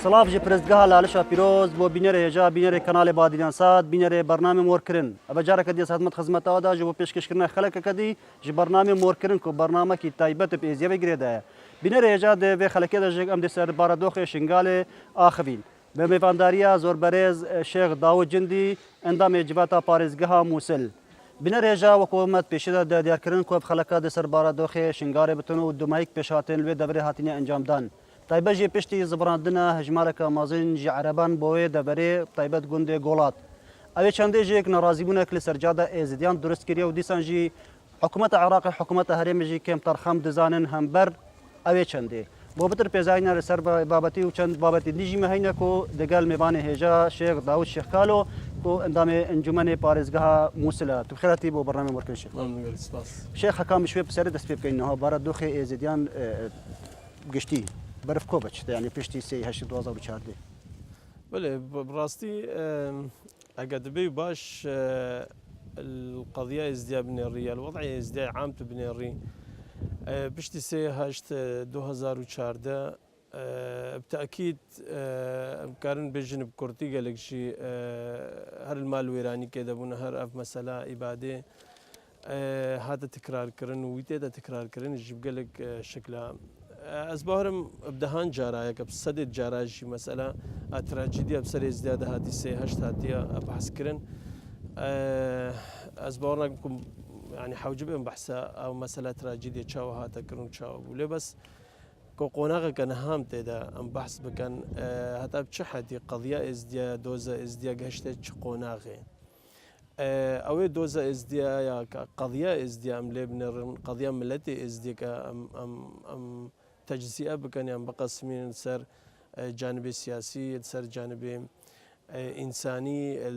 سلاف جی پرزگاه لالشا پیروز بو بینره جا بینره کانال بادیان ساد بینره برنامه مورکرین ابا جاره کدی خدمت خدمت آدا جو پیشکش کرنا خلق کدی جی برنامه مورکرین کو برنامه کی تایبت پیزیه بگیرده بینره جا ده و خلق کده جگ ام ده سر باردوخ شنگال آخوین به میوانداریا زور برز شیخ داوود جندی اندام جواتا پارزگاه موسل بینره جا حکومت پیشده ده دیار کرن کو خلق ده سر باردوخ شنگال بتونو دمایک پیشاتن و دبر هاتینه انجام دان طيبة جي بشتي زبراندنا هجمارك مازن جي عربان بوي دبري طيبة گوندي گولات اوي چندي جيك نرازيبونا كل سرجاده ازديان درست كريا وديسان جي حكومة عراق حكومة هرم جي كم ترخم دزانن همبر اوي چندي بو بتر پیزاینا رسر بابتي و چند بابتي نيجي مهينا كو دگال ميباني هجا شيخ داود شيخ كالو كو اندام انجمن بارزگاه موسلا تو خيراتي بو برنامج مركز شيخ شيخ حكام شوي بسرد دست بكين هو بارد دوخي ازديان گشتي برف كوبتش يعني بيشتي سي هش دوازا بشارده بله براستي اكاديمي باش القضيه ازدياد بنيري الوضع ازدياد عام بنيري بيشتي سي هشت 2014 بالتاكيد كارن بيجن بكورتي قالك شي هر المال الويراني كذا بنا هر اف مساله اباده هذا تكرار كرن ويتدا تكرار كرن يجيب قالك شكلها أزبارم بدهان جارا يك بصدد جارا شي مسألة تراجيديا بسر ازدياد هاتي سي هشت هاتيا بحث كرن أزبارنا يعني حوجب بحثا أو مسألة تراجيديا تشاو هاتا كرن تشاو ولي بس كوقوناغا كان هام تيدا ام بحث بكن هتا بتشحدي قضية ازديا دوزا ازديا قهشتا تشقوناغي اوي دوزا ازديا يا قضية ازديا ام لبنر قضية ملتي ازديا ام تجزئه بكن يعني بقسمين سر جانب سياسي سر جانب انساني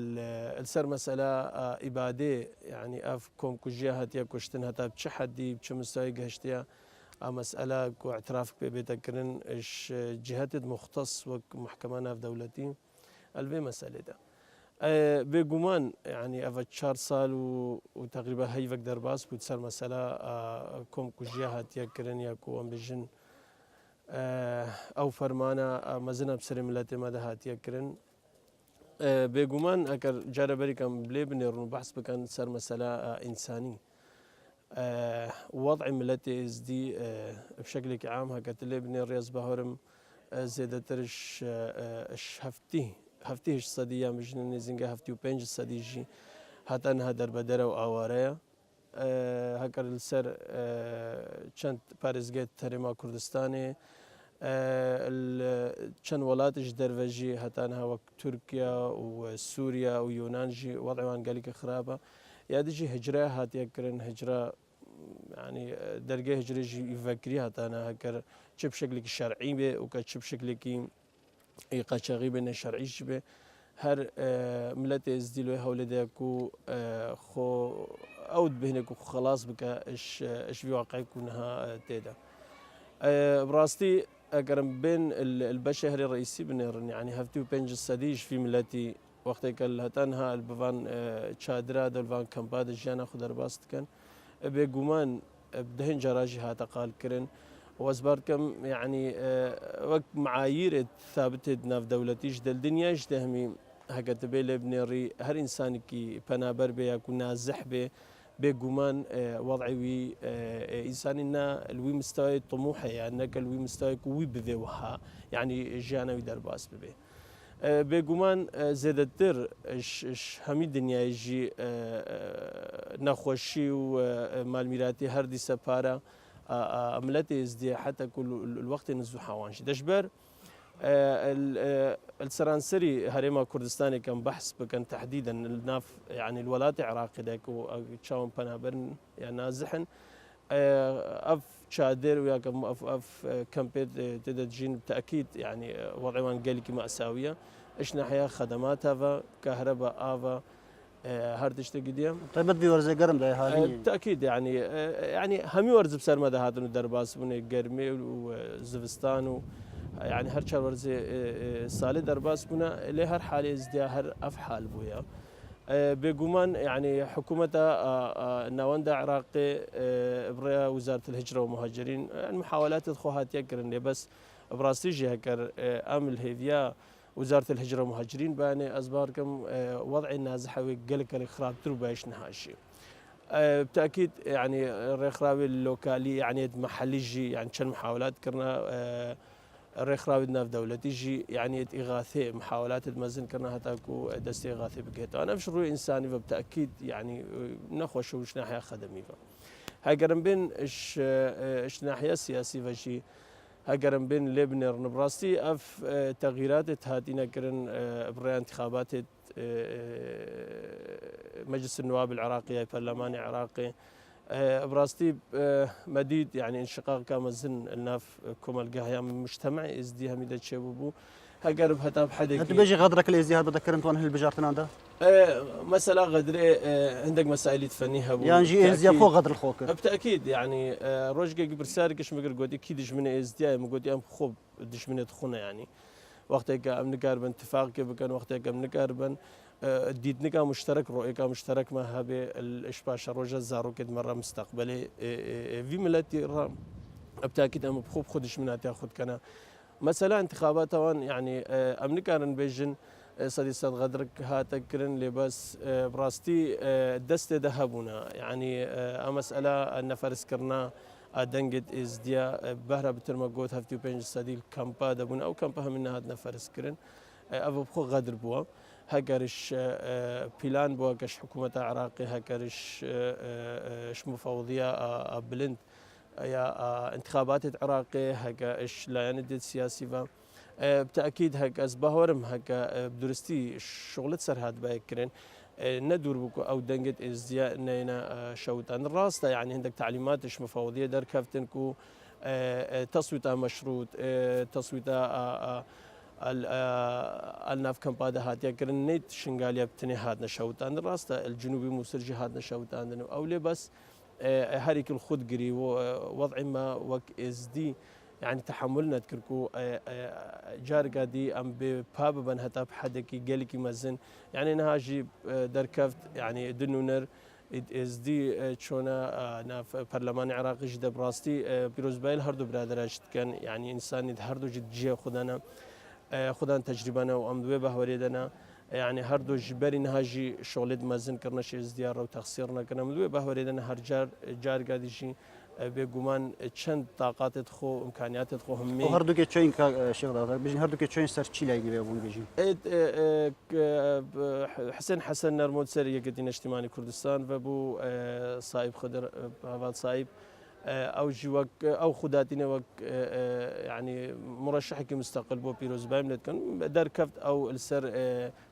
السر مساله اباده يعني اف كوم كجيه هاتيا كشتن هتا بتشحدي بتشمستاي قهشتيا مساله كو اعتراف بيتكرن اش جهات مختص ومحكمه في دولتي البي مساله ده بجمان يعني افا 4 سال وتقريبا هي فقدر باس بتصير مساله كوم كجيه هاتيا كرن يا كو ام بجن او فرمانا مزنا بسر ملتي ما هاتيا كرن بجمان اكر جاربري كان بلي بنيرن بحث بكان صار مساله انساني وضع ملتي از دي بشكل عام هكتلي بني الرياض بهرم زيادترش هفتيش صدية مش نزنجا هفتي وبنج صديجي حتى انها دربدره واواريا هكر السر چند بارزگت ترما كردستاني چند ولاتش دروجي حتى انها وقت تركيا وسوريا ويونانجي وضعهم قالك خرابه يادجي هجرة هاتي كرن هجرة يعني درجة هجرة يفكريها تانا هكر شب شكلك شرعي به وكشب شكلك يقاشغي بين الشرعي به هر ملت ازديلو هولدكو خو اود بهنك خلاص بك ايش في واقع كونها تيدا براستي اقرب بين البشهري الرئيسي بنيرن يعني هفتو بنج السديج في ملتي وقتك الهتانها البفان تشادرا دلفان كامباد جانا خدر باست كان بجمان بدهن جراجي هاتا قال كرن وازباركم يعني وقت معايير ثابتة ناف دولتيش دل دنيا جدهمي هكا تبيل بنيري هر انسان كي بنابر بي يكون نازح بي بجمان وضعي انساننا الوي مستوى طموحه يعني الوي مستوى كوي بذوها يعني جانا ويدار باس ببي بجمان زادتر اش همي دنيا يجي نخوشي ومال ميراتي هردي سفارة عملتي ازدي حتى كل الوقت نزو حوانش دشبر السرانسري هريما كردستاني كان بحث بكن تحديدا الناف يعني الولايات العراقي داك وتشاون بنابرن يعني نازحن اف شادر وياك اف كامبيت تدجين بالتاكيد يعني وضعهم قالك مأساويه ايش ناحيه خدمات هذا كهرباء افا هردش تقديم طيب بدي ورزة قرم ده هذه بالتاكيد يعني همي ورز بسر مدى هذا الدرباس من قرمي وزفستان يعني هر شهر ورزة سالي درباس بنا اللي هر حالة ازديا هر افحال بويا بجمان يعني حكومة ناوندا عراقي برا وزارة الهجرة والمهاجرين يعني محاولات الخوهات يكرن بس براستيجي هكر ام الهيفيا وزاره الهجره والمهاجرين باني ازباركم وضع النازحه قلك الخراب تربايش نهاشي بالتاكيد يعني الرخراوي اللوكالي يعني محلي جي يعني كان محاولات كرنا الرخراوي في دولتي جي يعني إغاثة محاولات المزن كرنا هتاكو دست إغاثة بقيته أنا بشرو إنساني فبالتأكيد يعني نخوش وش ناحية خدمي هاجرن بين إش ناحية سياسية فشي هاجرن بين لبنر نبراستي أف تغييرات هاتينا كرن برا انتخابات مجلس النواب العراقي البرلمان العراقي براستي مديد يعني انشقاق كامزن الناف كومال قهيا من مجتمع ازدي هم اذا تشببو هقرب هتاب حدك انت بيجي غدرك الازدياد بذكر انت وانا البجارتنا ده مسألة غدري عندك مسائل تفنيها يعني جي ازدياد فوق غدر الخوك بالتأكيد يعني روجك برسالك مقر قودي كيدش من ازدياد مقودي ام خوب دش من تخونه يعني وقتك ام نقاربن اتفاق كان وقتك ام نقاربن ديدنكا مشترك رؤيكا مشترك ما هبه الاشباش روجا زارو كد مره مستقبلي في ملتي رام بالتاكيد ام بخوب خدش منها تاخذ كنا مثلا انتخابات وان يعني امنكارن بيجن صدي صد غدرك هاتكرن لبس براستي دست ذهبنا يعني مسألة النفرس كرنا دنجت ازديا بهرة بترما قوت هفتي بينج صدي الكامبا دبون او كامبا منها هاد نفرس كرن ابو بخو غدر بوا هكرش بلان بوا كش حكومة عراقي هكرش اش مفوضية بلند يا انتخابات العراقي هكا اش لا يعني سياسي بالتاكيد هكا ازبهورم هكا بدرستي شغلت سر هاد بايكرين ندور بكو او دنجت ازياء نينا شوتان الراسته يعني عندك تعليمات اش مفوضيه در كافتنكو تصويتا مشروط تصويتا الناف كمبادا هات يكرن نيت شنغاليا بتني هاد نشوتان الراسته الجنوبي موسرجي هاد نشوتان او لي بس هاريك الخود قري ووضع ما وك از دي يعني تحملنا تكركو جار قادي ام بباب بن هتاب حدكي قالكي مزن يعني نهاجي دركفت يعني دنونر از دي تشونا ناف برلمان عراقي جدا براستي بيروز بايل هردو برادر كان يعني انسان هردو جد جي خدانا خدان تجربنا وامدوي بهوريدنا يعني هردو جبري نهاجي شغلد مازن كرنا شي ازديار وتخسيرنا كنا مدوي بهوريدنا هر جار قاعد شي بيجومان چند طاقات تخو امكانيات تخو همي وهردو كي تشين شغله بيجي هردو كي تشين سر تشي لاي بيبون بيجي حسن نرمود سريه قدين اجتماعي كردستان فبو صايب خضر هذا صايب او جوك او خداتنا وك يعني مرشح كمستقل بو بيروز بايم كان دار كفت او السر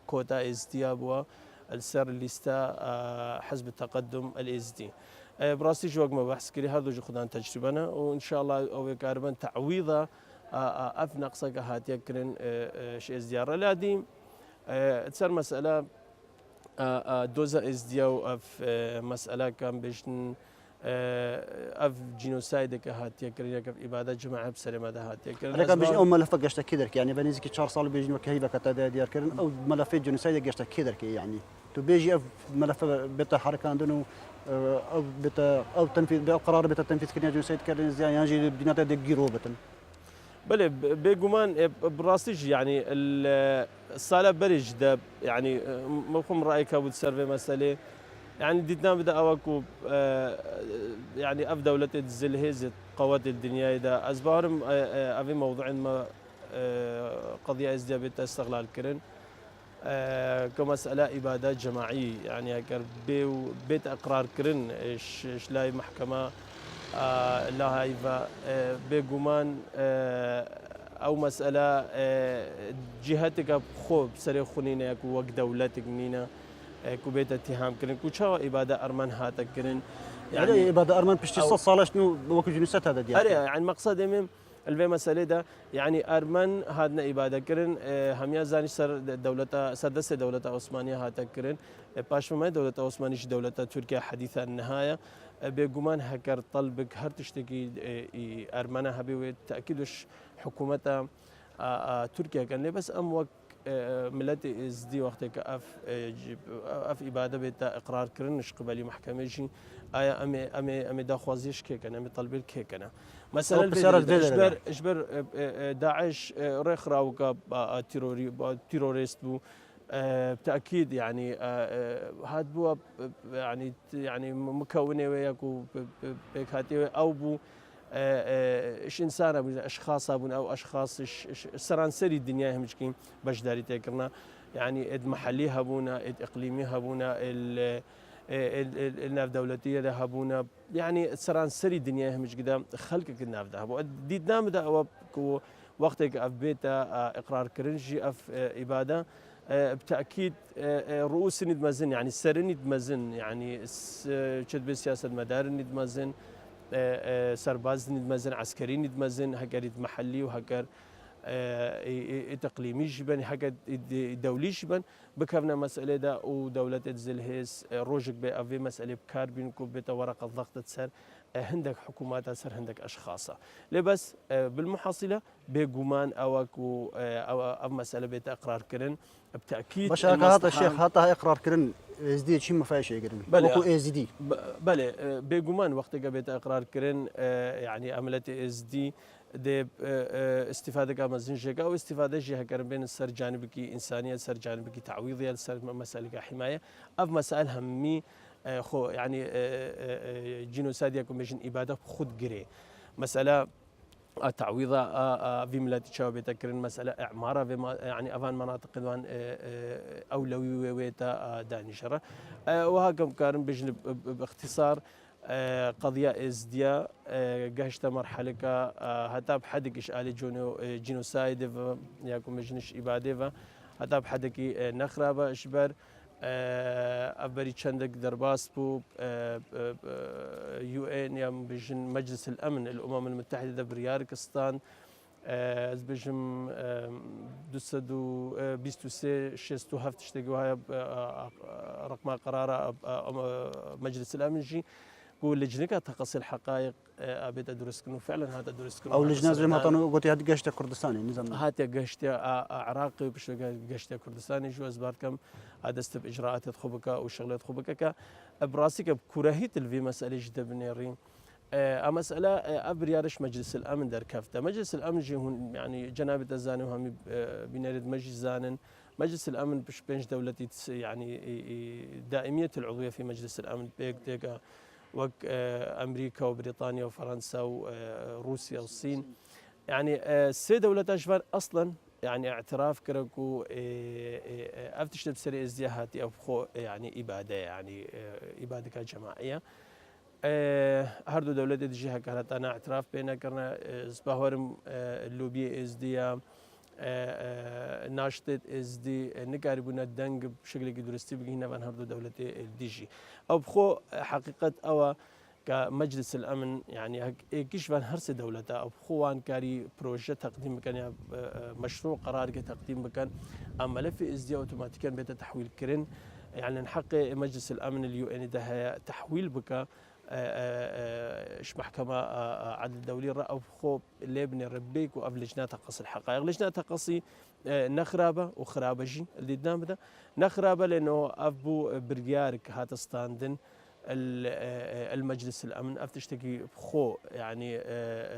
كوتا ازدياب السر ليستا حزب التقدم الازدي براسي جوك ما بحث كري هذا جو خدان تجربنا وان شاء الله او كاربن تعويضه اف نقصك هات يكرن شي ازديار لادي تصير مساله دوزا ازدياو اف مساله كان بيشن اف جينوسايد كهات يكرن كف اباده جماعه بسلمه هات يكرن انا كان بيجي او ملف قشت كيدرك يعني بنيزك 4 صال بيجي وكهيبه كتا ديار كرن او ملف جينوسايد قشت كيدرك يعني تو بيجي اف ملف بتا حركه عندنا او بتا او تنفيذ او قرار بتا تنفيذ كرنيا جينوسايد كرن زي يعني يجي بدنا تدقيرو بتن بلي بيجومان براستيج يعني الصاله برج ده يعني مفهوم رايك ابو سيرفي مساله يعني ديتنا بدا اوكو يعني اف دوله الزلهيز قوات الدنيا اذا ازبارم افي موضوع ما قضيه ازديابيه استغلال كرن كمساله ابادات جماعيه يعني هكر بيت اقرار كرن ايش لاي محكمه لا هاي بيجومان او مساله جهتك خوب سري خونينا وقت دولتك نينا كوبيت اتهام كرن كوشا اباده ارمان هاتك كرن يعني اباده ارمان بشتي صاله شنو وكو جنسات هذا ديال يعني مقصد امم الفي مساله ده يعني ارمن هادنا اباده كرن هميا زاني سر دولته سدس دوله عثمانيه هاتك كرن باش ما دوله عثمانيه دوله تركيا حديثه النهايه بيجومان هكر طلبك هر تشتكي ارمنا هبي تاكيدش حكومتها تركيا كان بس ام وقت ملتي از دي وقتك اف اباده بتا اقرار كرنش قبلي محكمه جي ايا امي دا خوازيش كيكنا امي طلبي كيكنا مثلا بسيارة اجبر داعش رخ راوكا تيروريست بو بالتاكيد يعني هاد بو يعني مكونه وياكو بكاتي او بو ايش انسان ابو اشخاص ابو او اشخاص سرانسري الدنيا همشكين باش داري تكرنا يعني اد محلي هبونا اد اقليمي هبونا الناف دولتيه ده هبونا يعني سرانسري الدنيا همش قدام خلقك الناف ده هبو ديد نام ده وقتك اف بيتا اقرار كرنجي اف اباده بالتاكيد رؤوس ندمزن يعني السر ندمزن يعني شد بالسياسه المدار ندمزن سرباز ندمزن عسكري ندمزن هكر محلي وهكر تقليمي جبن هكا دولي جبن بكفنا مسألة دا ودولة الزلهيس روجك بأفي مسألة بكار بينكو بيتا ورقة ضغط تسر هندك حكومات سر هندك أشخاص لبس بالمحصلة بجمان أو مسألة بيتا إقرار كرن بالتأكيد باش هذا الشيخ هذا إقرار كرن ازدي شيء ما فيهاش يقرن وكو ازدي بله بجمان وقت جابت إقرار كرن يعني عملت ازدي دي استفاده كامزين جيكا او استفاده جيها كرم بين السر جانبك انسانيه سر جانبك تعويضيه سر مسائل حمايه اف مسائل همي خو يعني جينوسايد يكون بيجن اباده خود جري مساله تعويضه في ملاتي شاو بيتكرن مساله اعماره في يعني افان مناطق وان اولويه ويتا دانشره وهكم كارن بيجن باختصار قضية ازديا قهشت مرحلة هتاب حدك إشعال جينوسايد ياكم مجنش إبادة هتاب حدك نخرابة إشبر أبري چندك درباس بو UN يام بجن مجلس الأمن الأمم المتحدة برياركستان از بجم دوسدو بيستو سي شستو هفت اشتقوها رقم قرار مجلس الأمن جي قول لجنة تقصي الحقائق أبيت أدرس كنو فعلا هذا أدرس كنو أو لجنة زي ما طنو قلت هاد قشت كردستاني نظام هات قشت عراقي بش قشت كردستاني جو أزبار كم هذا استب إجراءات خبك وشغلات خبك براسك بكراهية الفي مسألة جدا بنيرين مسألة أبريارش مجلس الأمن در كفته مجلس الأمن جي هون يعني جنابة الزاني وهم بنرد مجلس زانن مجلس الأمن بش بينش دولتي يعني دائمية العضوية في مجلس الأمن بيك وك أمريكا وبريطانيا وفرنسا وروسيا والصين يعني سي دولة أجفان أصلا يعني اعتراف كركو أفتش بسري ازدياهاتي أو خو يعني إبادة يعني إبادة جماعية هردو دولة دجيها كانت أنا اعتراف بينا كرنا سباهورم اللوبية ازديا ناشطت ازدي نقاربونا الدنق بشكل درستي بقينا بان هردو دولة ديجي أو بخو حقيقة أو كمجلس الأمن يعني كيش بان هرس دولته أو بخوان كاري بروجة تقديم مكان مشروع قرار تقديم مكان أما لفي ازدي أوتوماتيكا بيت تحويل كرن يعني نحقق مجلس الأمن UN ده تحويل بك ايش محكمة عدل دولي رأوا خوب اللي بني ربيك وأف لجنات تقصي الحقائق لجنات تقصي نخرابة وخرابة جي اللي قدام ده نخرابة لأنه أبو برجارك هات ستاندن المجلس الأمن أفتشتكي بخو يعني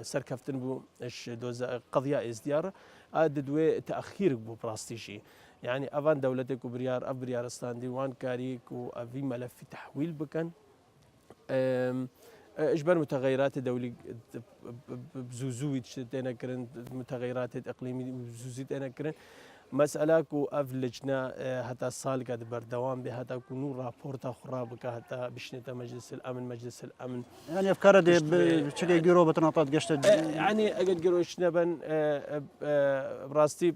سركفتن بو إيش دوزا قضية إزديار أددوي تأخير بو براستيجي يعني أفان دولتك وبريار أبريار ستاندي وان كاريك وأفي ملف تحويل بكن اجبر متغيرات دولي بزوزوي تشتينا كرن متغيرات اقليمي بزوزي تينا كرن مسألة كو أفلجنا حتى الصال قاعد بردوام به حتى كونو رابورتا خرابك حتى بشنتا مجلس الأمن يعني أفكار دي بشكل جيرو بتناطات قشت يعني أجد جيرو شنبن براستي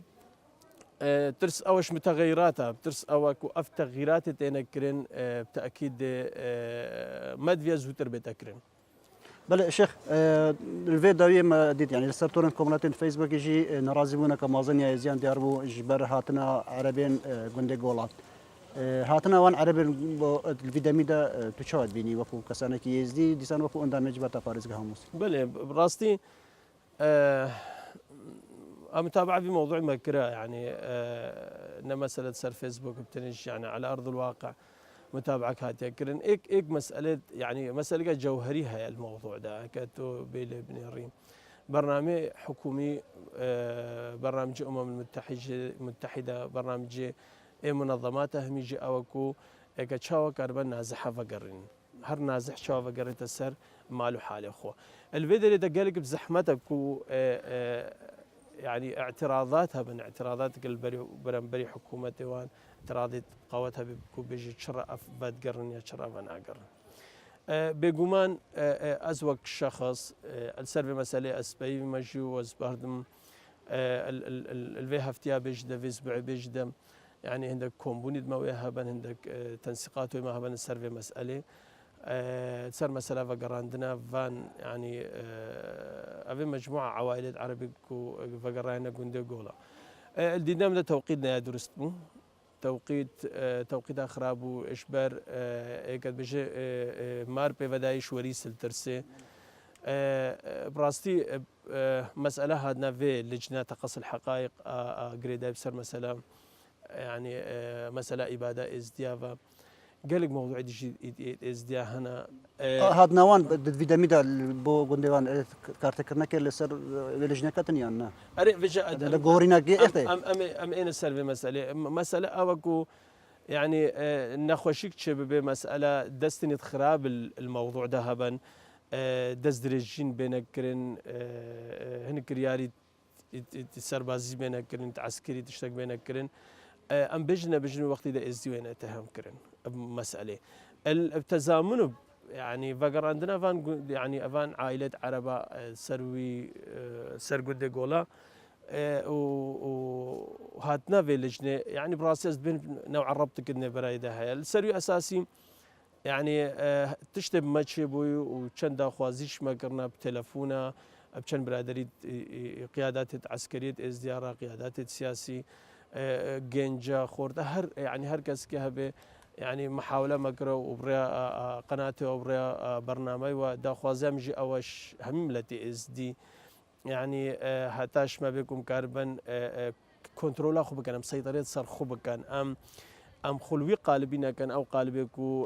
ترس أوش متغيراتها ترس أوك وأف تغييرات تنكرن بتأكيد مدفيا زوتر بتكرن بل شيخ الفيديو ما ديت يعني لسرتورن كومناتين فيسبوك يجي نرازمونا كمازنيا يزيان دياربو جبر هاتنا عربين جندي جولات هاتنا وان عربين الفيديو ميدا تشاهد بيني وكو كسانك يزدي ديسان وكو اندامج بتا فارس هاموس بله براستي متابعة في موضوع مكرة يعني إن مسألة سر فيسبوك بتنش يعني على أرض الواقع متابعة هاتي كرن إيك مسألة يعني مسألة جوهرية هي الموضوع ده كاتو بيلي بن الريم برنامج حكومي برنامج المتحدة برنامج منظمات هميجي أوكو كتشاو كاربن نازحة فقرين هر نازح شاو فقرين تسر مالو حالي أخوه الفيديو اللي قالك بزحمتك يعني اعتراضاتها من اعتراضات برنبري حكومتي وان اعتراضات قوتها بكو بيجي تشرف بدقرن يا تشرف انا اقرن بيقومان ازوق شخص السرفي مسألة اسبي مجو وزبهردم الفي هفتيا بيجدا في اسبوع بيجدا يعني عندك كومبونيد ما ويهبن عندك تنسيقات وما هبن السرفي مسألة صار مسألة فقراندنا فان يعني أبي مجموعة عوائل عربية فقرانا قندي قولا الدينام ده توقيتنا يا درستمو توقيت أخرابو إشبار قد بيجي مار بفدايش وريس الترسي براستي مسألة هادنا في لجنة تقص الحقائق قريدة بسر مسألة يعني مسألة إبادة إزديافا قالك موضوع ازديا هنا هاد نوان فيدامي دا بو غونديوان كارتكرنا كي لسر لجنة كاتنيان اري فيجا لغورينا كي ام اين السالفه مساله اوكو يعني نخوشيك شباب مساله دستني خراب الموضوع ده هبن دزدرجين بينكرن هنك رياري سربازي بينكرن عسكري تشتاق بينكرن ام بجنا وقت ده ازديوين اتهم كرن مساله التزامن يعني فقر عندنا فان يعني افان عائله عربه سروي سرقد جولا وهاتنا في لجنه يعني براسيس بين نوع الربط كنا برايده هاي السروي اساسي يعني تشتب ماتشي بوي وشندا خوازيش ما قرنا بتلفونا بشن برادري قيادات عسكريه ازدياره قيادات سياسي جنجا خورد يعني هر كس كهبه يعني محاولة مقرأ وبرا قناته وبرا برنامج ودا خوازمجي أوش هملتي إز دي يعني هتاش ما بكم كاربن كنترول خو بكن مسيطرة صار خو بكن أم خلوي قالبنا كان أو قالبكو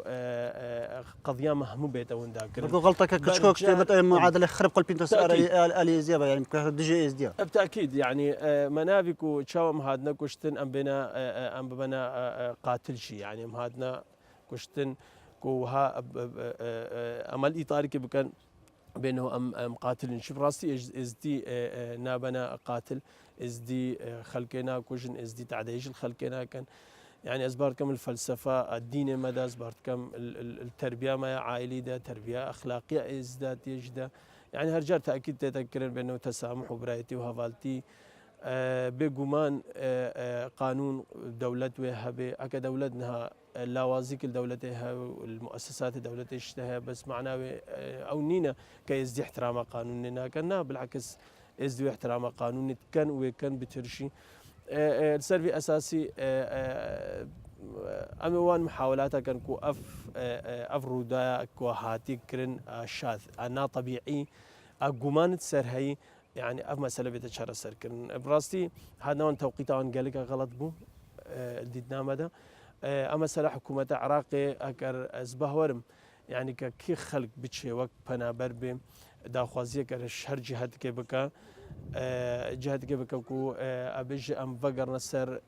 قضية مهمة بيتا ونداكر بقول غلطك كشكوك كتبت معادلة خرب قلبين تسأل آلي إزديا يعني دي جي إزديا بالتأكيد يعني منافكو تشاوم هادنا كشتن أم بنا أم بنا قاتل شي يعني أم هادنا كشتن كوها أمل إطاري كبكن بينه أم قاتل شوف راسي إزدي نابنا قاتل إزدي خلقنا كوجن إزدي تعديش الخلقنا كان يعني أزبارت كم الفلسفة الدين مدى أزبارت كم التربية ما عائلي ده تربية أخلاقية إزداد يجدا يعني هرجار تأكيد تذكرن بأنه تسامح وبرايتي وهفالتي بقمان قانون دولة وهبة أكا دولتنا اللوازيك الدولتها والمؤسسات الدولتها بس معناه أو نينا كيزدي احترام قانوننا كنا بالعكس ازدي احترام قانون كان وكان بترشي السيرفي اساسي اموان محاولاتها كان كو افرودا كو هاتي كرن شاذ انا طبيعي اقومان سرهي يعني اف مساله بتشهر السر كن براستي هذا نوع توقيتان قال لك غلط بو ديدنا مدى اما سلا حكومه عراقي اكر ازبهورم يعني كي خلق بتشي وقت بنا بربي داخوازيه كر شهر جهاد كبكا جهاد كبكو ابج ام فقر نسر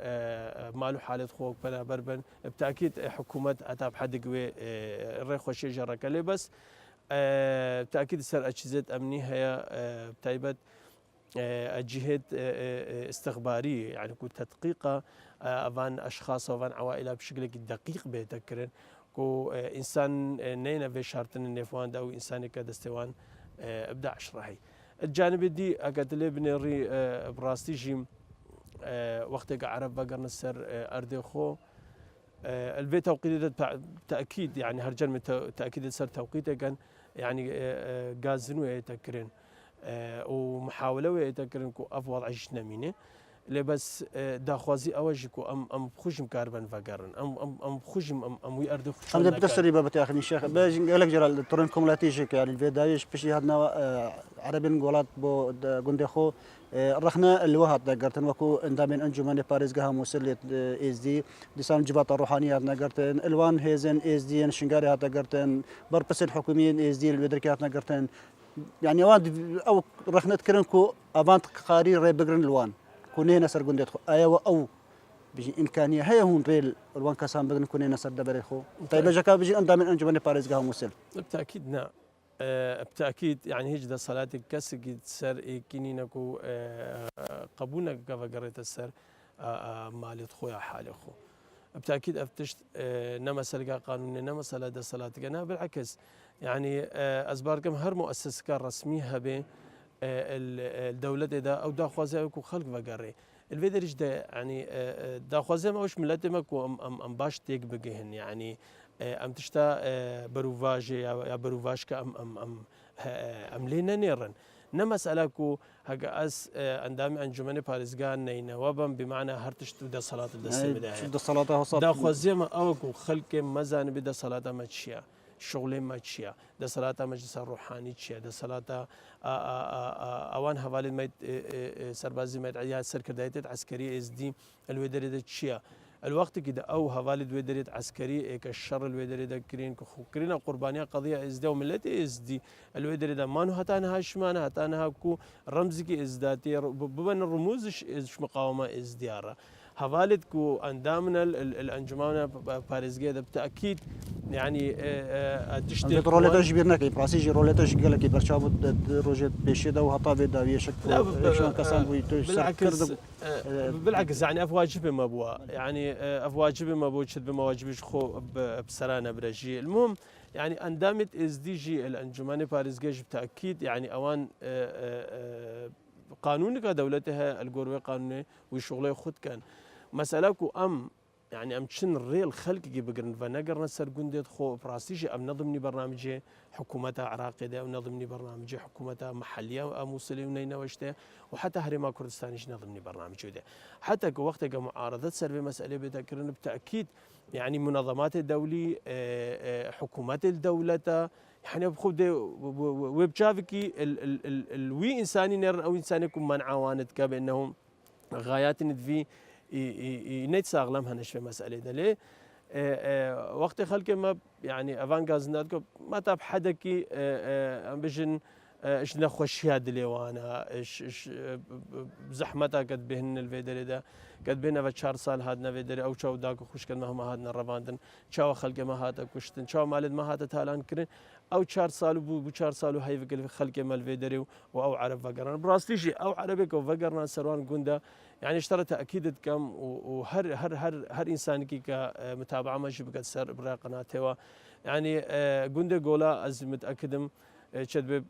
مالو حاله خوك بلا بربن بالتاكيد حكومه اتاب حد قوي الريخو شي جرك لي بس بالتاكيد سر اجهزه امنيه هي بتايبت الجهات استخباريه يعني كو تدقيقه افان اشخاص وفان عوائل بشكل دقيق بيتكرن كو انسان نينا في شارتن النفوان او انسان كدستوان ابدع اشرحي الجانب دي اكتلي بنري براستيجي وقت عرب بقر نسر اردخو البيت توقيت تاكيد يعني هرجن تاكيد سر توقيته كان يعني غازنو يتكرن ومحاوله ويتكرن كو افوض عشنا مينه لبس داخوازي اوجكو ام بخشم كاربن فقرن ام بخشم ام وي اردخ ام بتسري بابا تاخذ الشيخ باجي قالك جرى الترين كوملاتيجيك يعني الفيدايش بشي هادنا عربين قولات بو غونديخو رخنا الوهات نقرتن وكو اندامين انجمن باريزغا موسل از دي ديسان جبات الروحانيه نقرتن الوان هيزن از دي شنغاري هات نقرتن بربس الحكوميين از دي الودركات نقرتن يعني واد او رخنا تكرنكو افانت قاري ري بغرن الوان كوني نسر قندت ايوا او بيجي امكانيه هي هون ريل الوان كاسان بغن كوني نسر دبر خو طيب جاكا بيجي اندامين انجمن باريزغا موسل بالتاكيد نعم. بالتاكيد يعني هجده صلاه كسج سر كينينكو قبولنا كفا قريت السر مالت خويا حالي خو بالتاكيد افتشت نما سلقا قانوني نما صلاه صلاه انا بالعكس يعني ازباركم هر مؤسسه رسميه به الدوله دا او دا خوازاكو خلق فقري الفيدرج ده يعني دا خوازا ما وش ملتمك ام باش تيك بجهن يعني ام تشتا بروفاجي يا بروفاج ام لينا نيرن نمسألكو هجا اس اندامي انجمن باريزغان نينا وبم بمعنى هرتشتو دا صلاة الدسي بداية دا صلاة دا خوزيما اوكو خلق مزان بدا صلاة ماتشيا شغلين ماتشيا دا صلاة مجلس الروحاني تشيا دا صلاة اوان حوالي ميت سربازي ميت عيال سركردايتت عسكرية اس دي الودري دا تشيا الوقت كده او هوالد ودريت عسكري كالشر الودري كرين كرينا قربانيه قضيه ازدي وملتي ازدي الودري ده مانو هتانا هاشمانا هتانا هاكو رمزكي ازداتي ببن الرموز ايش مقاومه ازدياره هوالد كو اندامنا الانجمان باريزجي ده بالتاكيد يعني تشتي رولتا جبرنا كي براسيجي رولتا جيلا كي برشابو روجيت بيشيدا وهطا بدا ويشك شلون كسان بالعكس يعني افواجب ما بوا يعني افواجب ما بوشد بمواجبش خو بسرانه برجي المهم يعني اندامت از دي جي الانجمان باريزجي بالتاكيد يعني اوان قانون كدولتها الجوروي قانوني وشغله خد كان مسألة أم يعني أم تشن الريل خلق بقرن فنقر نسر قندت خو براستيجي أم نظمني برنامج حكومتها عراقية أو نظمني برنامج حكومتها محلية موصلي ونينا وشته وحتى هرما كردستانيش نظمني برنامج ده حتى وقت معارضة سر مسألة بتذكرن بالتأكيد يعني منظمات الدولي حكومات الدولة يعني بخود وبشافكي الوي انساني نر او انساني يكون منع وانت بانهم غايات ندفي نتساغ لمها نشفي مساله ده ليه وقت خلق ما يعني افان غازناتكو ما تاب حدكي بجن ايش نخوش هاد اللي وانا ايش زحمتها قد بهن الفيدري ده قد بينا بشهر صال هادنا فيدري او شو داك خوش كان مهما هادنا الرباندن شو خلق ما هاتا كشتن شو مالد ما هاتا تالان كرين او شهر صال بو شهر صال هاي فكل خلق مال فيدري او عرب فقرنا براستيجي او عربك وفقرنا سروان قندا يعني اشترى تاكيد كم وهر هر هر هر انسان كي كمتابعه ماشي بقد سر برا قناته يعني قندا قولا از متاكدم شد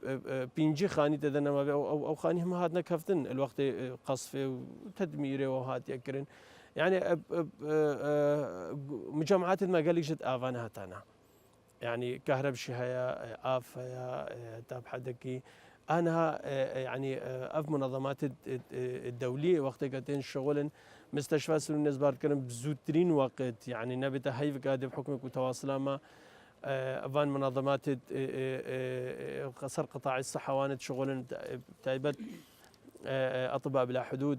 بينجي خاني تدنا ما او خاني ما هادنا كفتن الوقت قصفه وتدميره وهات يكرن يعني مجمعات ما قال لي شد افانا هاتانا يعني كهرب شهيا اف يا تاب حدكي انا يعني اف منظمات الدوليه وقت قتين شغل مستشفى سنون نزبار كرم بزوترين وقت يعني نبت هاي قاعد بحكمك وتواصل ما افان منظمات قصر قطاع الصحه وانت شغل تايبت اطباء بلا حدود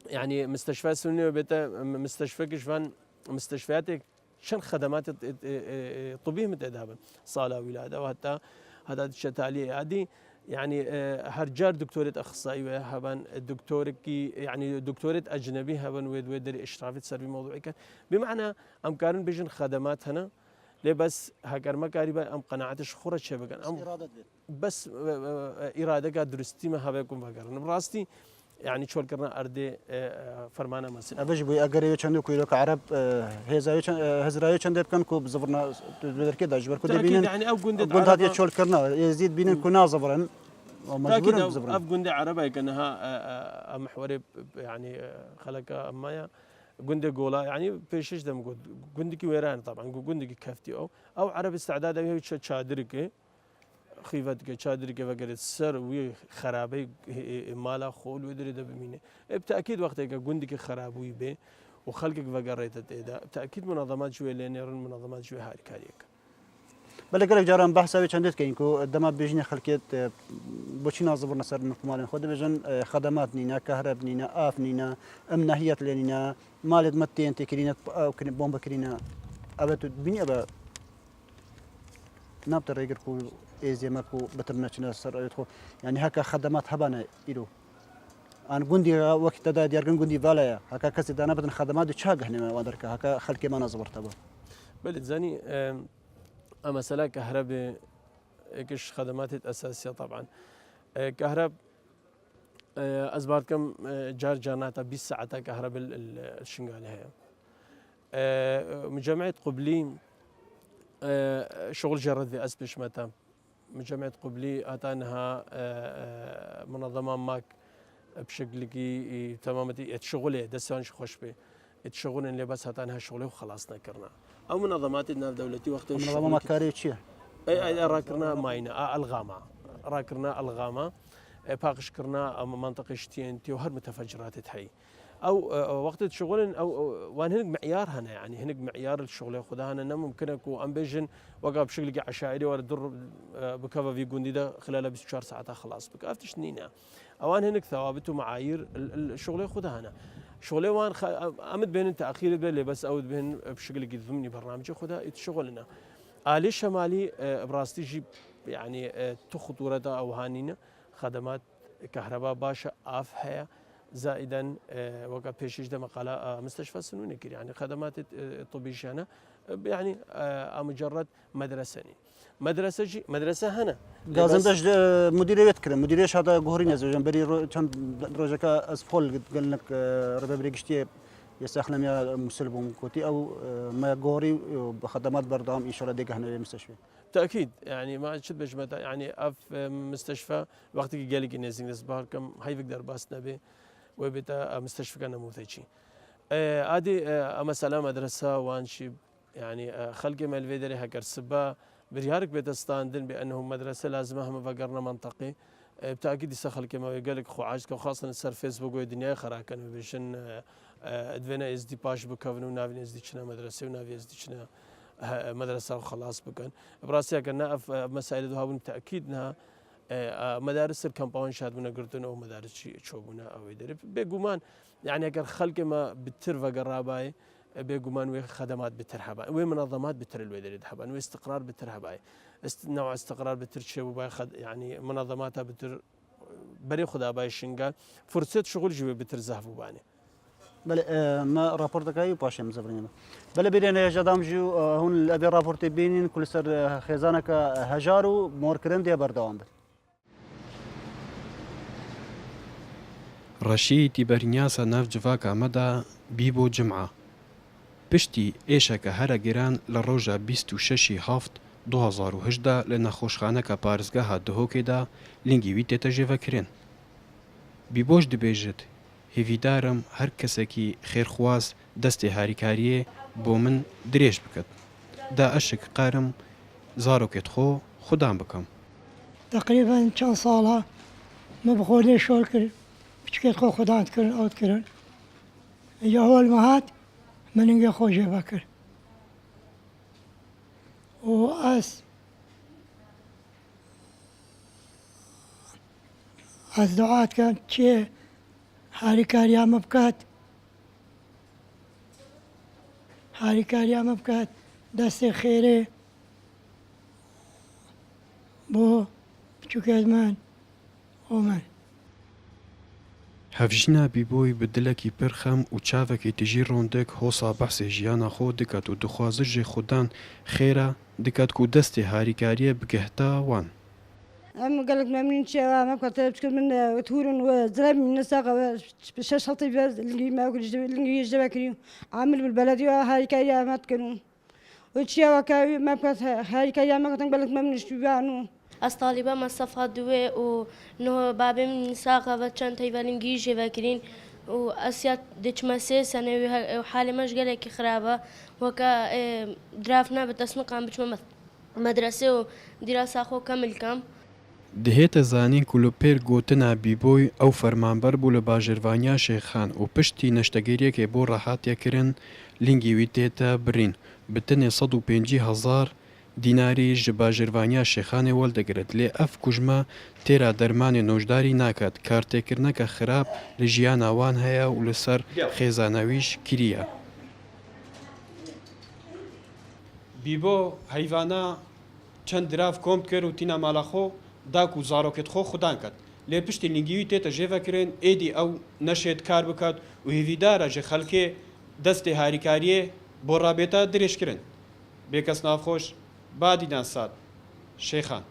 يعني مستشفى سنيه بتا مستشفى كشفان مستشفياتك شن خدمات طبيه متدابا صاله ولاده وحتى هذا الشتالي عادي يعني هرجار دكتورة أخصائية هبان دكتوركي يعني دكتورة أجنبي هبان ويدري إشرافة سر بموضوع كان بمعنى أمكارن بيجن خدمات هنا ليه بس هكر ما قريبا أم قناعتش خورة شبكان أم بس إرادة قاد درستي ما هباكم فكرنا براستي يعني شو كرنا أردي فرمانة مثلا أبج بي أجري يشندو كيلو كعرب هزرايو شندب كان كوب زفرنا بدر كده أجبر كده بينن يعني أو قلت هذه شو كرنا يزيد بينن كنا زفرن ومجبورين بزفرن أف جندي عربي كأنها محوري يعني خلق أمايا جندي جولا يعني بيشش دم جندي كويران طبعا جندي كفتي أو عرب استعداد هي شادرك خيفتك شادرك فقرت سر وي خرابي مالا خول ويدري ده بمينه بالتأكيد وقتها جندي خراب ويبه وخلقك فقريت ده بالتأكيد منظمات شوي لين يرون منظمات شوي هاي كاريك بەڵێ گەلێک جاران بەحساوی چەندێت کەین و دەما بێژینە خەڵکێت بۆچی نازبوورنە سەر مکمالن خۆ دەبێژن خەدەمات نینە کەهرەب نینە ئاف نینە ئەم ناهیەت لێ نینە مالێت مە تێن تێکردینە بۆمبەکردینە ئەبێت بینی ئەبە نابتە ڕێگر و ئێزێمەک و بەتر نەچنە سەر ئەوێت خۆ ینی هەکە خەدەمات هەبانە ئیرۆ ئان گوندی وەکتەدا دیارگەن گوندی بالایە هەکە کەسی دانا بدن خەدەماتی چاگەهنێمەوە دەرکە هەکە خەلکێمانە زبرتەبە بله زاني مسألة كهرباء ايش خدمات أساسية طبعا كهرب أزباركم جار جاناتا 20 ساعة كهرباء الشنغال هي مجمعة قبلي شغل جرد في أسبش متى مجمعة قبلي أتانها منظمة ماك بشكل كي تمامتي شغله دسان خوش به الشغل اللي بس هتانها شغله وخلاص نكرنا او منظمات الناف دولتي وقت منظمة مكاري تشيه اي راكرنا ماينا الغامه راكرنا الغامه باقش كرنا منطقه شتينتي وهر متفجرات تحي او وقت الشغل او وان هنك معيار هنا يعني هنك معيار الشغل خذها هنا ممكن اكو امبيجن وقع بشكل عشائري ولا در بكفى في جندي ده خلال 24 ساعه خلاص بكافتش نينا اوان هنك ثوابت ومعايير الشغل خذها هنا شغلي وان امد بين تاخير بالي بس اود بين بشكل ضمني برنامج خذها شغلنا آلي شمالي براستي جيب يعني تخطورة او هانينا خدمات كهرباء باشا اف هي زائدا وقع بيشيش ده مقالة مستشفى سنوني كده يعني خدمات الطبية يعني مجرد مدرسة مدرسة هنا لازم داش مديرية يتكلم مديرية هذا جوهرين زوجين بري كان روجك أسفل قال لك ربع بريكشتي يستخدم يا مسلم كوتي أو ما جوهري بخدمات بردام إن شاء الله ديك هنا المستشفى تأكيد يعني ما شد بجمع يعني أف مستشفى وقت قال لك إنزين نسبار كم هاي بقدر باس نبي وبتا مستشفى كان نموذجي هذه مسألة مدرسة وانشي يعني خلق مالفيدري هكر سبا بريارك بتستاندن بأنه مدرسة لازمها فقرنا منطقي بتأكيد يسخل كما يقول لك خو عاجز وخاصة السر فيسبوك والدنيا خرا كانوا بيشن ادفينا از دي باش بكفنو نافين از دي شنا مدرسة ونافين از دي شنا مدرسة وخلاص بكن براسيا كنا مسائل ذهاب تأكيد انها مدارس الكامباون شاد من قرطن او مدارس شوبنا او يدري بيقومان يعني اگر خلق ما بتر فقراباي بيقومان وي خدمات بترحبا وي منظمات بتر الويدري دحبا وي استقرار بترحبا نوع استقرار بتر شباب يعني منظماتها بتر بري خدا باي شنقال فرصه شغل جوي بتر زهفو باني بله ما رابورتك اي باشه مزبرين بله بيرنا جدام جو هون ابي رابورت بينين كل سر خزانك هجارو موركرن دي بردوام رشيد برنياسا ناف جفاكا مدى بيبو جمعة پشتی ئێشەکە هەرە گەران لە ڕۆژە 26 هەفت 2018 لە نەخۆشخانەکە پارێزگەها دهۆکێدا لنگی وی تێتە ژێڤەکردن. بیبۆش دەبێژێت هێویدارم هەر کەسێکی خێرخواز دەستی هاریکاریە بۆ من درێژ بکات. دا ئەشک قارم زارۆکێت خۆ خوددام بکەم. تقریبا چەند ساڵە مە بخۆ لێ شۆر کرد بچکێت خۆ خوددان کردن ئەوت کردن یا هۆڵمە هات مننگە خۆ ژێڤە کرد و ئەس دەعات کەم چێ هاریکاریامە بکات هاریکاریامە بکات دەستی خێرێ بۆ بچووکێتمان خۆمان. هەڤژینە بیبۆی بە دلێکی پڕ خەم و چاوێکی تژی ڕۆندێک هۆسا بەحسێ ژیانە خۆ دکات و دخوازژێ خوددان خێرە دکات و دەستی هاریکاریە بگەهتا وان. أما قال لك ما من شيء ما كنت بشكل من تورن وزراب من الساقة بشاش حطي بس اللي ما اللي يجوا كريم عامل بالبلدي هاي كاريا ما تكنون وشيء وكاوي ما كنت هاي كاريا ما كنت قال لك ما من شبيانو الطالبة ما صفات دوي وإنه بابي من ساقة بتشان تيفالنجي جوا كرين وأسيات ديش مسي سنة وحالي مش قال لك خرابة وكا درافنا بتسمق عم بتش مدرسة ودراسة خو كامل كام. دهێتە زانین کولوپێر گوتنە بیبۆی ئەو فەرمانبەر بوو لە باژێرڤانیا شێخان و پشتی نەشتەگەریەکێ بۆ ڕەحاتیەکردن لنگی وی تێتە برین بتنێ 150,000 دیناری ji bajirvaniya Şêxanê weldigirit lê ev kujma têra dermanê nojdarî naket kartêkirneka xirab li jiyana wan heye û li ser xêzanewîş kiriye. Bîbo heyvana çend dirav kom kir û tîna mala xwe dak û zarokên xwe xudan ket. Lê piştî lingî wî tête jêvekirin êdî ew neşêt kar bikat û hêvîdara ji xelkê destê harîkariyê bo rabêta dirêjkirin. Bêkes navxweş Badînan Sad Şêxan.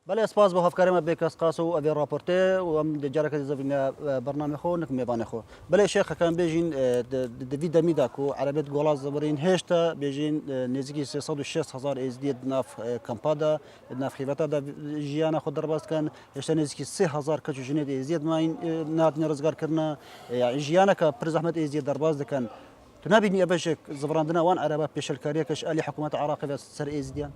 بله سپاس بۆ هەفکارێمە بێکەس قاس و ئەوێ راپۆرتێ و ئەم جارەکە زەبینە بەرنامە خۆ نک میێبانە خۆ بەلێ شێخەکان بێژین دەوی دەمیداک و عربێت گۆڵاز زەبڕین هێشتا بێژین نزیکی 360,000 ئێزدیت ناف کەمپادا ناف خیڤەتادا ژیانە خۆ دەربازکەن هێشتا نزیکی 3,000 کەچ و ژنێت ئێزیت ماین ناتنە ڕزگارکردنە ژیانەکە پر زەحمەت ئێزیت دەرباز دەکەن تو نبینی ئەبەشێک زبڕاندنە وان عربە پێشەلکاریەکەش ئەلی حکوومەت عراقی سەر ئێزیدیان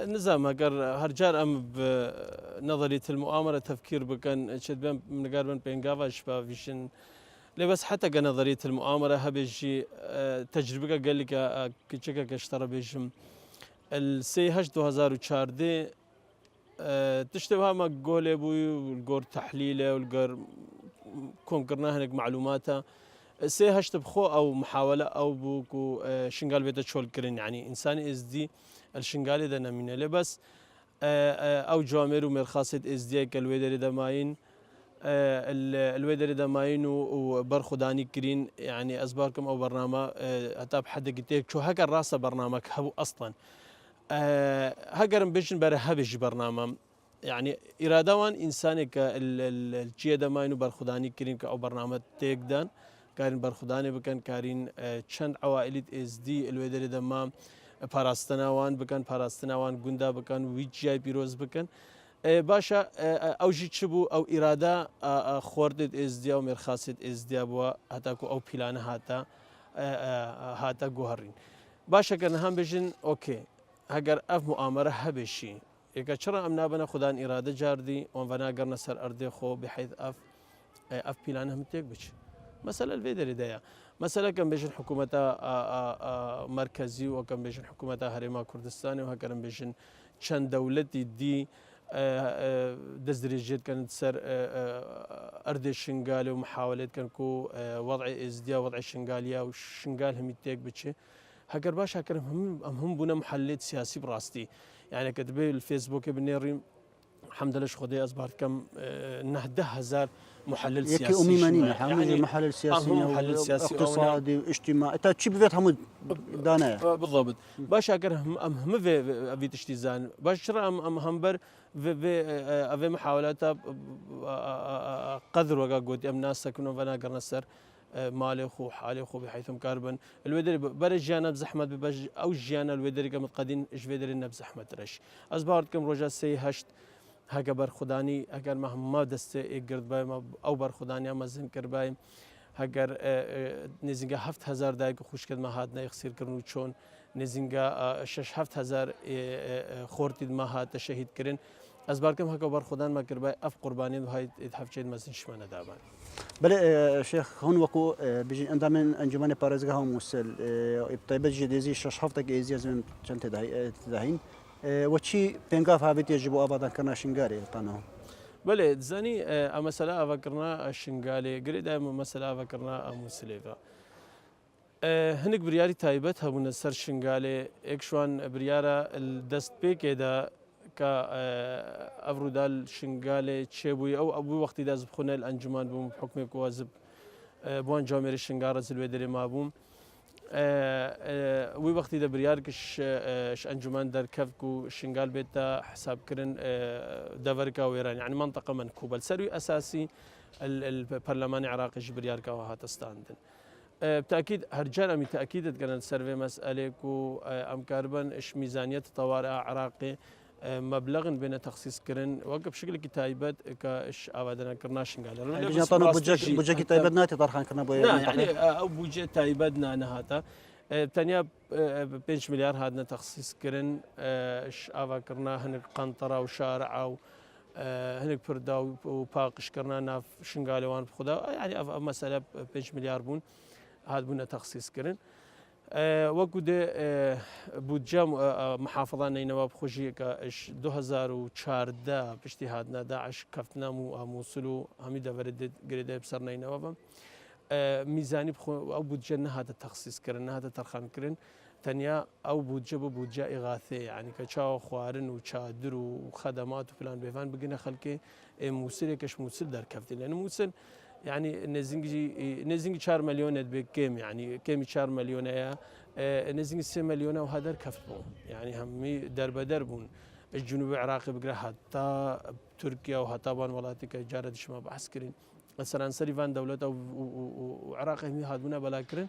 نظام اگر هر جار ام بنظريه المؤامره تفكير بكن شد بين نقار بين بينغافا شبا فيشن لبس حتى نظريه المؤامره هبجي تجربه قال لك كيتشكا كشترى بيجم السي هش 2014 تشتبه ما قول ابوي والقور تحليله والقور كون قرنا هناك معلوماتها سي هش تبخو او محاوله او بوكو شنقال بيتا شول كرين يعني انسان از دي الشنغالي ده نمينه لبس او جوامير ومرخاصة ازدياك الويدري دماين الويدري دماين وبرخداني كرين يعني اسباركم او برنامج حتى بحد قلت شو هكا راسه برنامج هو اصلا هكا بيجن برهبش برنامج يعني ارادوان انساني كالجيه دماين وبرخداني كرين او برنامج تيك دان كارين برخداني بكن كارين چند عوائلت ازدي الويدري دمام پاراستناوان بکن پاراستناوان گوندا بکن ویجای پیروز بکن باشا او جی چبو او اراده خوردت ازدیا و مرخاصت ازدیا بوا حتی کو او پلانه هاتا گوهرین باشا کن هم بجن اوکی اگر اف مؤامره هبشی اگه چرا ام نابنا خدان اراده جاردی اون ونا قرنا سر ارده خو بحيث اف پلانه هم تيك بچ مثلا الفيدري دايا مثلا كان بيجن حكومتها مركزي وكان بيجن حكومتها هريما كردستاني وهكذا بيجن شان دولتي دي دزدريجيت كانت سر أرض الشنغالي ومحاولات كان كو وضع ازديا وضع الشنغالية والشنغال هم يتيك بتشي هكذا باش هكذا هم بنا محلات سياسي براستي يعني كتبي الفيسبوك بنيري الحمد لله خدي أصبحت كم 10,000 محلل سياسي يكي أميمانين يعني محلل سياسي محلل سياسي اقتصادي واجتماعي تا تشي بفيت حمود دانايا بالضبط باش اگر هم في تشتيزان باش شرا ام همبر في محاولات قدر وقا قوتي ام ناس سكنوا فانا قرنسر مالي خو حالي خو بحيثهم كاربن الودري بر جانب زحمه ببج او جانا الودري كم قدين ايش فيدري نب زحمه رش ازبارت كم رجا سي هشت هاگه بر خدانی اگر ما دست اگرد بایم او بر خدانی ما زن کر بایم اگر نزینگا 7,000 دایگ خوش کد ما هات نیخسیر کرنو چون نزینگا 6-7,000 خورتید ما هات شهید کرن از بارکم هاگه بر خدان ما کر بایم اف قربانی و های هفچید مزن شمانه دابان بله شيخ هون وكو بيجي اندامن انجمن بارزغا هم وصل ابتدى جديزي 6 هفتك ازيز چنت تدهين وشي بينقاف هابت يجب أبدا كنا شنغالي طنهم بله زني مثلا أفكرنا الشنغالي قريد مثلا أفكرنا مسلفة هنك برياري تايبت هبون السر شنغالي إكشوان بريارة الدست بيك إذا كا أفرودال شنغالي تشيبوي أو أبو وقت إذا زبخنا الأنجمان بوم بحكم كوازب بوان جامير الشنغارة زلودري ما بوم وی وقتی ده بریارکش انجمن در کفکو شنغال بیتا حساب کرن دورکا ویران يعني منطقة منكوبة السروي أساسي البرلمان العراقي برياركا وهاتستاندن بتأكيد هرجان أمي تأكيد كان السروي مسألة كو أم كاربن إش ميزانية طوارئ عراقي مبلغ بين تخصيص كرن وقف بشكل كتايبات كاش أبدا كرنا شنغال يعني طانو بوجه كتايبات ناتي طرحان كرنا بويا يعني بوجه تايباتنا أنا هاتا تانيا 5 مليار هادنا تخصيص كرن اش أبا كرنا هنك قنطرة وشارع أو هنك بردا وباقش كرنا ناف شنغالي وان بخدا يعني مسألة 5 مليار بون هاد بونا تخصيص كرن وەکو دێ بودجە محافظە نینەوە بخۆشیەکە 2014 پشتی هاتنە داعش کەفتنام و ئاموسل و هەمی دەبێت گرێدای بسەر نینەوە بم میزانی ئەو بودجە نەهاتە تەخسیسکردن نهاتە تەرخانکردن تەنیا ئەو بودجە بە بودجە ئیغاثێ یعنی کە چاوە خواردن و چادر و خەدەمات و پلان بێوان بگنە خەڵکێ مووسێکش مووسل دەرکەفتی لەن مووسن يعني نزنجي 4 مليون بكم يعني كم 4 مليون يا نزنجي 6 مليون وهذا كفبون يعني همي درب دربون الجنوب العراقي بقرا حتى تركيا وحتى بان ولاتك جارد شما بحث كرين مثلا سريفان دولة وعراق هم هادونا بلا كرين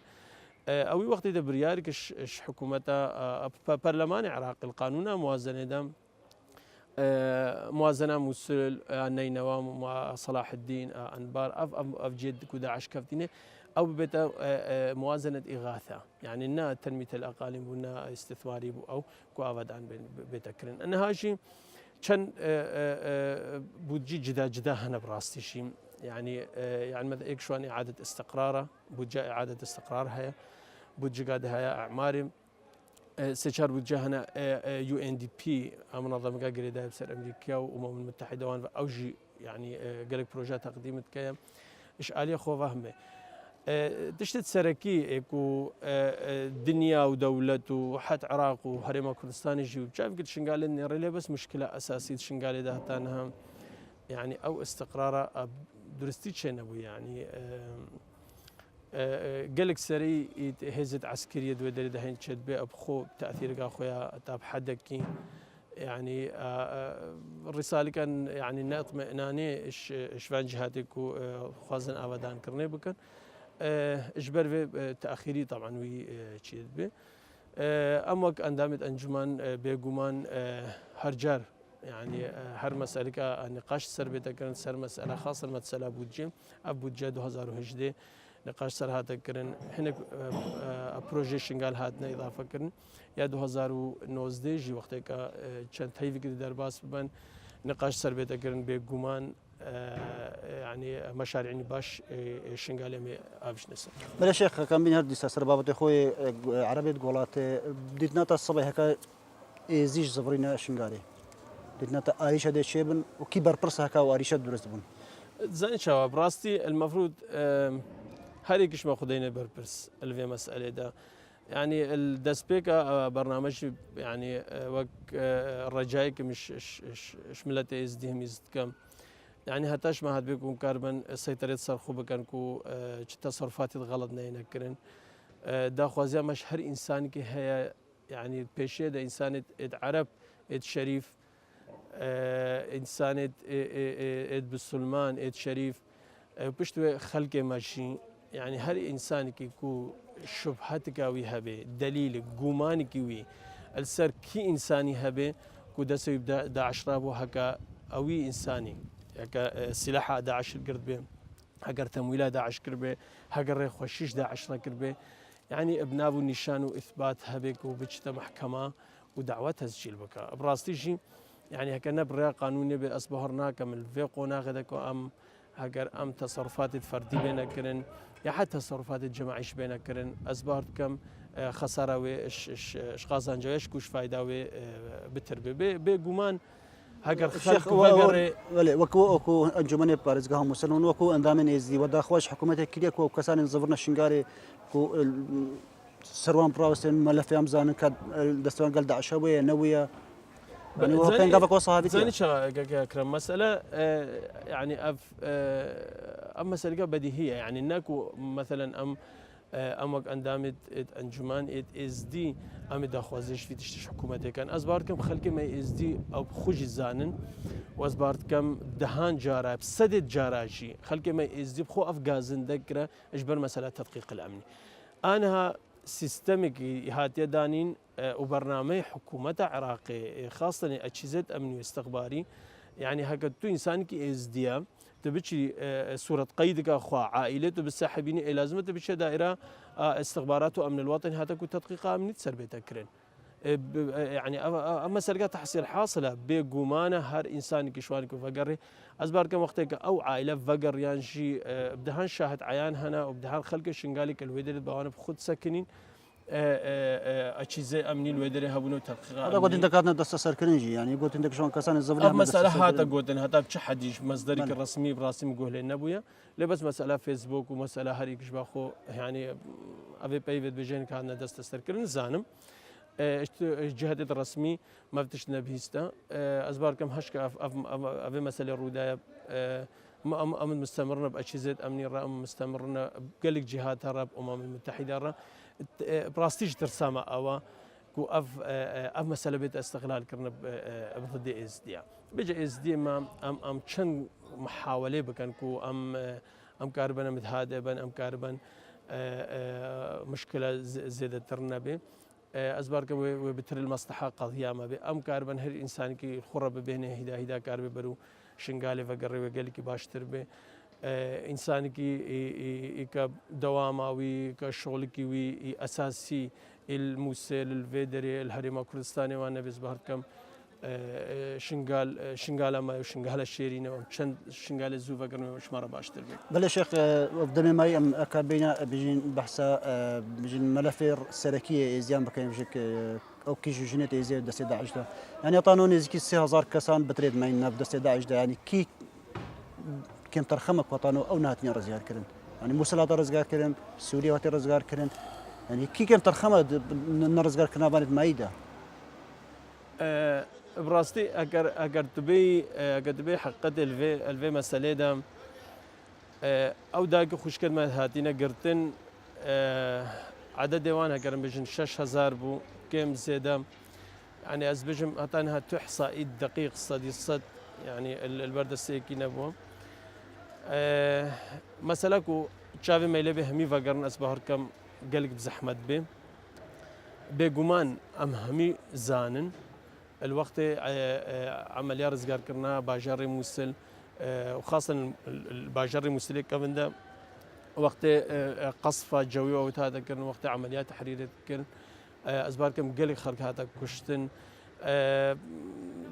او وقت ده بريار كش حكومتها برلمان العراق القانون موازنه دم موازنه موصل نينوى مع صلاح الدين انبار اف جد كداعش كفتينه او بيت موازنه اغاثه يعني انها تنميه الاقاليم ونا استثماري او كوافد عن بيتكرن ان هاشي كان بودجي جدا هنا براستي شيء يعني مثلا هيك شلون اعاده استقراره بودجي اعاده استقرار هي بودجي قاعده هي اعماري سيشار بوجهنا UNDP منظمة قاعدة بسر أمريكا وأمم المتحدة وان أوجي يعني قالك بروجات تقديم كيا إيش آلية خو فهمه تشتت سركي إكو دنيا ودولة وحتى عراق وهرم كردستان يجي شايف قلت شنقال إن ريلي بس مشكلة أساسية شنقال ده تانها يعني أو استقرار درستي شيء نبوي يعني قالك سري هزت عسكرية دويدري دهين شد بي أبخو تأثير قاخويا تاب حدكي يعني الرسالة كان يعني ناطمئناني إش فان جهاتك وخوازن أبدان كرني بكن إجبر في تأخيري طبعا وي شيد بي أمك أندامت أنجمان بيجومان هرجار يعني هر مسألة كنقاش سر بيتكرن سر مسألة خاصة مسألة بودجة بودجة 2018 نقاش سر هذا كرن هنا بروجي شنقال هاتنا إضافة كرن يا 2019 جي وقتها كان تهيفي كده درباس ببن نقاش سر بيتا كرن بيجومان يعني مشاريعني باش شنقال يمي أبش نسا. بلا شيخ كان بين هردي سر بابت خوي عربية قولات بديت ناتا الصباح هكا زيج زبرينا شنقالي بديت ناتا آريشة دي شيبن وكبر برس هكا وآريشة درست بون. زين شباب راستي المفروض هريكش ما خدينا بربرس الفي مسألة ده يعني الدسبيكا برنامج يعني وك الرجايك مش ملته ازدهم يزدكم يعني هتاش ما هاد بيكون كاربن سيطرة صرخو بكنكو تصرفات غلط نينكرن دا خوازيا مش هر انسان كي هي يعني بيشي ده انسان عرب شريف انسان بالسلمان شريف بشتوى خلق ماشي يعني هر انسان كي كو شبهتك وي هبه دليل جومانك وي السر كي انساني هبه كو دسو يبدا داعش رابو هكا اوي انساني هكا سلاح داعش القرد به هكا تمويل داعش كربه هكا خوشيش داعش كربه يعني ابنابو نشان واثبات هبك وبجت محكمه ودعوه تسجيل بك براستيجي يعني هكا نبرا قانوني باصبهرناك من الفيقو ناخذك ام هكا ام تصرفات الفردي بينك كرن يا حتى تصرفات الجماعيش بينك كرن اسبارت كم خساره اش قازان جايش كوش فايده بتربي بجومان هكا الشيخ وكو انجمن بارزغا مسلمون وكو اندامن ازدي ودا خوش حكومته كليا كو كسان زبرنا شنغاري كو سروان براوسن ملف امزان كاد دستوان قال دعشويه نويه يعني هو كان قافك وصاها زين كرم مسألة يعني مسألة بديهية يعني انكو مثلا امك اندامت انجمان از دي ام داخوازش في تشتش حكومتي كان ازبارت كم خلقي ما از دي او خوش زانن وازبارت كم دهان جارا بسدد جاراجي خلقي ما از دي بخو افغازن دكره اجبر مسألة تدقيق الامني انها سيستمك هاتي دانين وبرنامج حكومة عراقي خاصة أجهزة أمني واستخباري يعني هكا تو إنسان كي إزديا تبتشي صورة قيدك أخوة عائلته بالساحبين لازم تبتشي دائرة استخبارات وأمن الوطن هذا كو تدقيق أمني تسربي تكرن يعني أما سرقة تحصيل حاصلة بجومانة هر إنسان كشوانك وفقري أزبار كم وقتك أو عائلة فقر يانشي بدهان شاهد عيان هنا وبدهان خلق شنقالك الويدل بوانب خود سكنين اچیزه امنی الودری هبونو تحقیق هذا قلت انت كانت دست سركرنجي يعني قلت انت شلون كسان الزبري مسألة هاتا قوتن هاتا بش حديش مصدرك الرسمي براسي مقول النبوية لبس مسألة فيسبوك ومسألة هريكش باخو يعني ابي بايفت بيجين كان دست سركرن زانم الجهات الرسمي ما بتش نبهيستا ازبار كم هشك افي مسألة رودايا امن مستمرنا باجهزه امني رام مستمرنا بقلق جهات هرب المتحده براستيج ترسامه او كو اف مساله بيت استغلال كرنا ضد اس دي بيجي اس دي ما ام شن محاوله بكن كو ام كاربن متهادبا ام كاربن مشكله زياده ترنبي ازبارك وبتر المصلحه قضيه ما بي ام كاربن هر انسان كي خرب بينه هدا كاربي برو شنغالي فقري وقال كي باشتر به انسان كي كدواماوي كشغل وي اساسي الموسل الفيدري الهرم كردستاني وانا بزبهر كم شنغال ما شنغال الشيرين وشن شنغال الزوفا قرن مش مره باشتر به بلا شيخ بدمي ماي ام اكابينا بيجين بحثا بيجين ملفير سركيه ازيان بكاين بيجيك او كي جوجينيت ازي دست داعش ده يعني طانوني زكي 3000 كسان بتريد ما يناب دست داعش ده يعني كي كم ترخمك وطانو او نهاتني رزقار كرن يعني موسلات رزقار كرن سوريا وات رزقار كرن يعني كي كم ترخمه نرزقار كنا بانت مايده براستي اگر تبي حقت الفي مساله ده او داك خوشكل ما هاتينا قرتن عدد ديوانها كرم بيجن 6000 بو كم زياده يعني ازبجم هتانها تحصى دقيق صدي صد يعني البرد السيكي نبوه مسألة تشافي ما يلبي همي فقرن أسبهر كم قلق بزحمة به بجمان أم همي زانن الوقت عملية رزقار كرنا باجاري موسل وخاصة الباجاري موسل كمان ده وقت قصفة جوية وهذا كرن وقت عمليات تحرير كرن أسبهر كم قلق خلق هذا كشتن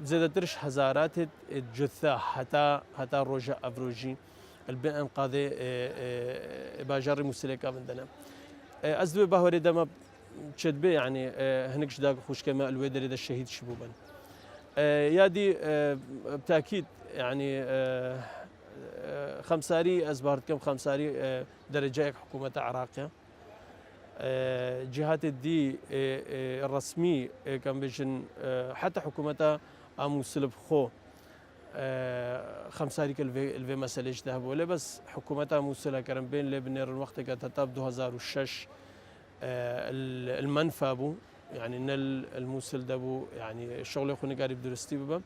زادت ترش هزارات الجثة حتى رجع أفروجي البيئة قاضي باجاري مسلكة من دنا أزدوي بهوري دم تشد بي يعني هنكش داق خوش كما الويدر إذا الشهيد شبوبا يادي بتأكيد يعني خمساري أزبارت كم خمساري درجة حكومة عراقية جهات الدي الرسمي كان بيجن حتى حكومتها أموسلب خو خمساري الفي مسألة ذهب ولا بس حكومتها موسلة كرم بين لبنان الوقت كانت تاب 2006 المنفى ابو يعني ان الموسل دبو يعني شغل خوني قريب درستي ببا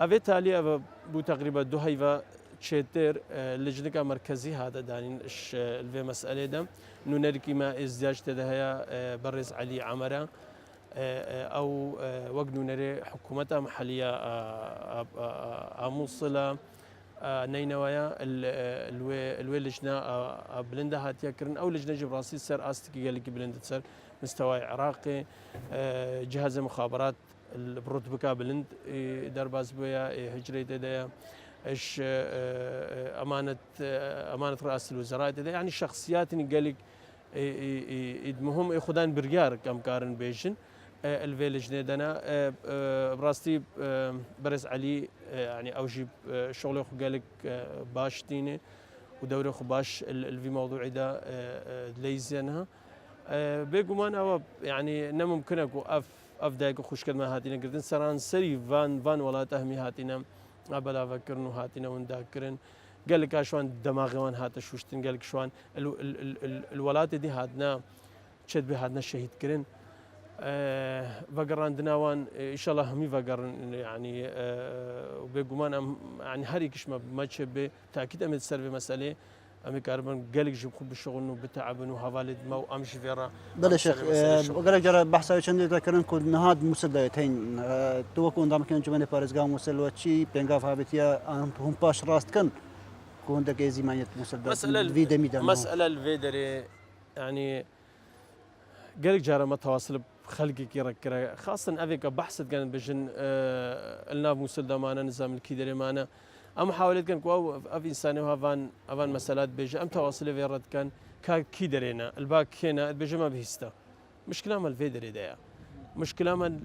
افي تالي ابو تقريبا دو هيفا تشيتر لجنة مركزي هذا دانين الفي مسألة ده نونركي ما ازدياج تدهيا برز علي عمرة او وقت نونري حكومتها محلية موصلة نينوايا الوي لجنة بلندا هاتيا كرن او لجنة جبراسي سر استكي قال لك بلندا سر مستوى عراقي جهاز مخابرات البروتبكا بلند درباز بويا هجري تدايا ايش امانه رئاسه الوزراء يعني شخصيات قال لك مهم ياخذان بريار كم كارن بيجن الفيلج ندنا براستي برز علي يعني اوجي شغله قال لك باش تيني ودوري باش الفي موضوع ده ليزينها بيقومان او يعني نم ممكن اكو اف دايك خوش كلمه هاتينا قردن سران سري فان ولا تهمي هاتينا ابلا فكرن هاتينا ونداكرن قال لك شلون دماغي وان هات شوشتن قال لك شلون الولات دي هادنا تشد به هادنا الشهيد كرن فقران دناوان ان شاء الله همي فقرن يعني وبيقومان يعني هريكش ما تشبه تاكيد امد سر مساله امي كاربن قالك جيب خب الشغل انه بتعب انه هفالد مو امشي فيرا بلا شيخ وقالك جرى بحث شندي ذكرن كل نهاد مسدايتين توكون دام كان جماني بارزغا مسلوتشي بينغاف هابتيا هم باش راست كان كون دك ايزي مانيت مسدات مساله الفيدري يعني قالك جرى ما تواصل خلقي كيرا خاصه افيك بحثت كان بجن الناف مسلدا معنا نظام الكيدري معنا ام حاولت كان كو اف انسان وهافان مسالات بيجي ام تواصل فيرد كان كيدرينا الباك هنا بيجي ما بهستا مشكلة ما الفيدر ديا مشكلة ما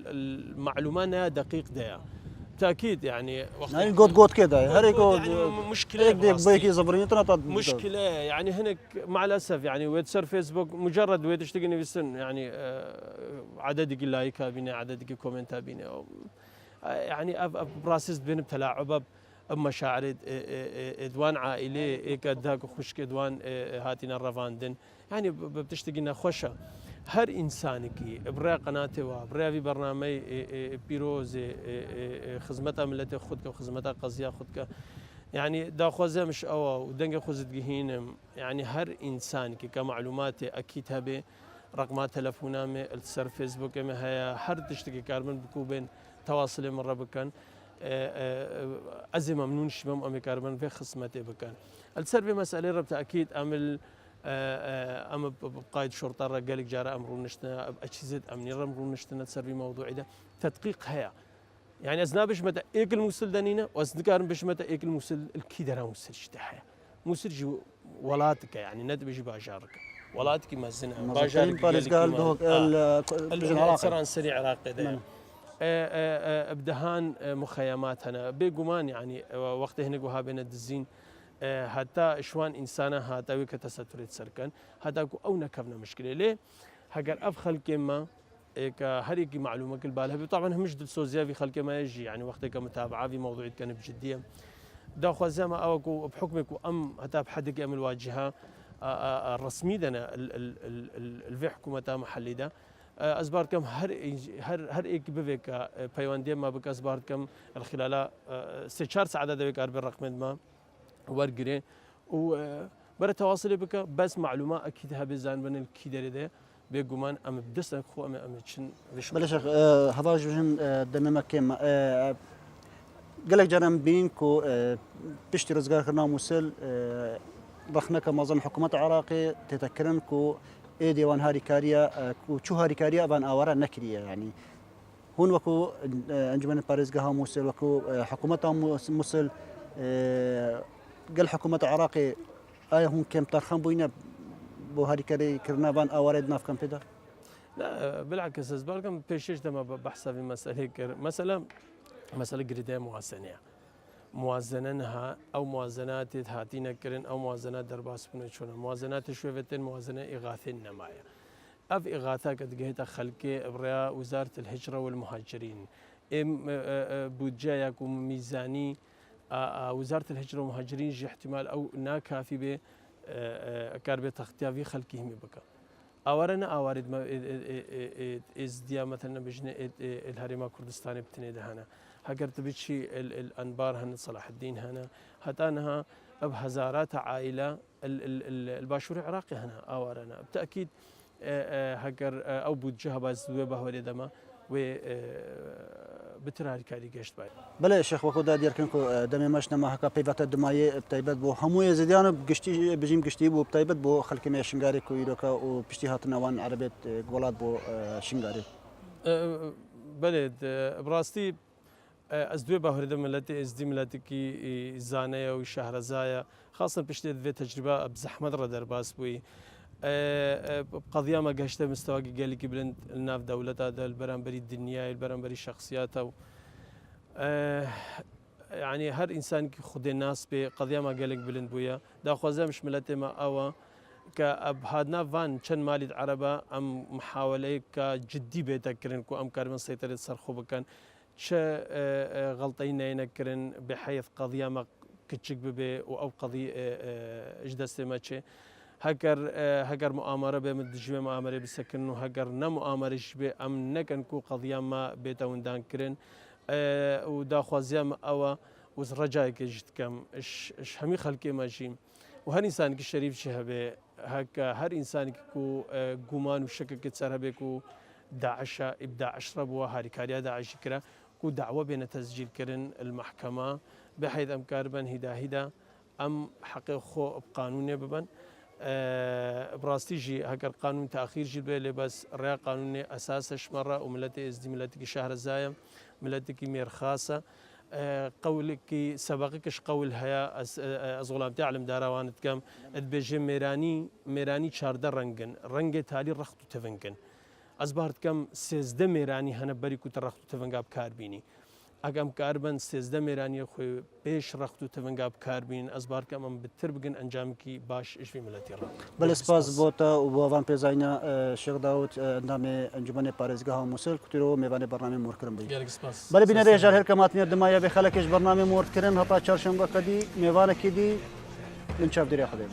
المعلومات دقيق ديا بالتأكيد يعني يعني قد كده هريك يعني مشكلة بيكي زبرين مشكلة يعني هناك مع الأسف يعني ويتسر فيسبوك مجرد ويتشتغلني في السن يعني عددك لايكا بينا عددك كومنتا بينا يعني براسس بين بتلاعب مشاعر ادوان عائلي ايك داك خوشك ادوان هاتينا الرفاندن يعني بتشتغلنا خوشة هر انسانكي برا قناتي وبرا في برنامج بيروز خدمتها ملتي خدك وخدمتها قضيه خدك يعني دا خوزه مش او ودنگ خوزت جهينم يعني هر انسان كمعلومات اكيد هبه رقمات تلفونامي السر فيسبوك ما هي هر تشتكي كارمن بكوبين تواصل مره بكن ازمه ممنون شبم امي كارمن في خصمتي بكن السر بمساله ربط اكيد عمل اما بقائد شرطه قال لك جارة امر نشتنا باجهزه امنيه امر نشتنا تسر بموضوع ده تدقيق هيا يعني ازنا بش متى ايك الموسل دنينا وازدكار بش متى ايك الموسل الكيدرا موسل شتاحه موسل جو ولاتك يعني ند بيجي باجارك ولاتك ما زنا باجارك بارز قال دوك السران سريع عراقي ده ابدهان مخيمات هنا بيقومان يعني وقت هنا وها بين الدزين حتى شوان انسانه هاتوي كتستريت سركن هذا او نكبنا مشكله ليه هاجر افخل كما هريك معلومه كل بالها طبعا همش سوزيا في خلق ما يجي يعني وقتك متابعه في موضوع كان بجديه داخل زي ما اوكو بحكمك ام حتى بحدك ام الواجهه الرسمي دنا الفي حكومه محلي ده ازبار كم هر ايك بفيك بيواندي ما بك ازبار كم الخلال استشار سعاده بك اربع رقم ما ورقري وبرا تواصلي بك بس معلومات اكيد هبزان بن الكيدر ده بيقومان ام بدس خو ام تشن بلا شيخ هفاج بهم دمما كيما قالك جرم بينكو بيشتي رزقار خرنا موسل رخنك معظم حكومات العراقي تتكرنكو اي ديوان هاريكاريا وشو هاريكاريا بان اورا نكريه يعني هون وكو انجمن باريزغا موسل وكو حكومات موسل قال حكومة العراقي هم كم ترخم بوينا بو هاريكاري كرنا بان اورد ناف كم بدا لا بالعكس ازبالكم بيشيش دما بحث في مسألة مسألة قريدة موازنة أو موازنات هاتينا كرن أو موازنات درباس بنشون موازنات شوفتين موازنة إغاثين نمايا أف إغاثة قد جهت خلقي إبراء وزارة الهجرة والمهاجرين بودجايك وميزاني وزارة الهجرة والمهاجرين جي احتمال أو ناكافي به كاربة تختيا في خلقهم بك أورنا أوارد ما إزديا مثلا بجنة الهريمة كردستان بتني دهنا هكر تبتشي الأنبار هن صلاح الدين هنا هتانها بهزارات عائلة الباشور العراقي هنا أورنا بالتأكيد هكر أو بوجهها باز دوبه ولدما و بتراري كاري جشت باي بلا شيخ وكو دادير كنكو دمي ماشنا ما هكا بيفات الدماي بتايبت بو همو يزيديان بقشتي بجيم قشتي بو بتايبت بو خلكي ما شنغاري كويروكا وبشتي هاتنا وان عربيت قولات بو شنغاري بلد براستي ازدوي باهرده ملتي ازدي ملتي كي زانيا وشهرزايا خاصه بشتي في تجربه بزحمه ردر باس بوي قضيه ما قشت مستوى قال لك بلند الناف دولتها البرامبري الدنيا البرامبري شخصياتها يعني هر انسان خد الناس بقضيه ما قال لك بلند بويا دا خوزه مش ملتي ما او كابهادنا فان كان مالي عربه ام محاوله كجدي بيتكرن كو ام كارمن سيطره صرخو بكن ش غلطين ينكرن بحيث قضيه ما كتشك ببي او قضيه اجدست ما هكر مؤامره بمدجمه مؤامره بسكن وهكر نمؤامره شبه ام نكن كو قضيه ما بيتون دان كرن ودا خوازيام او وزرجايك جد كم اش همي خلقي ماشي وهر انسان الشريف شهبه هكا هر انسان كو غمان وشكك تصربه كو داعش ابداع اشرب وهاريكاريا داعش كرا كو دعوه بين تسجيل كرن المحكمه بحيث امكار بن هدا ام حقيق خو بقانون ببن براستي جي هكر قانون تاخير جي بس الرياء قانوني اساسش مره وملتي ازدي ملتي شهر الزايم ملتي مير خاصه قولێکی سەبقێکش قەول هەیە ئەز وڵام تعلم داراوانت کەم ئەدبێژێ مێرانی چاردە ڕەنگن ڕەنگێ تالی ڕەخت و تەڤنگن ئەس باردکەم سێزدە مێرانی هەنە بەری کوتە ڕەخت و تەڤنگا بکاربینی ئەگەم کاربن سێزدە مێرانیە خۆی پێش ڕەخت و تەڤنگا بکاربین ئەس بارکەم ئەم بتر بگن ئەنجامکی باش ئشوی ملەتی ڕ بەڵێ سپاس بۆتە و بۆ ئەوان پێزانە شێخ داوود ئەندامێ ئەنجومەنی پارێزگاها مووسڵ کوتیرەوە میێوانێ بەرنامەی مۆرکردن بی بەڵێ بینەرە هێژار هەر کەماتنیە دمایە بێ خەڵکیش بەرنامەی مۆردکردن هەتا چارشەمبەکە دی میێوانێکی دی من چاودێری خەدێن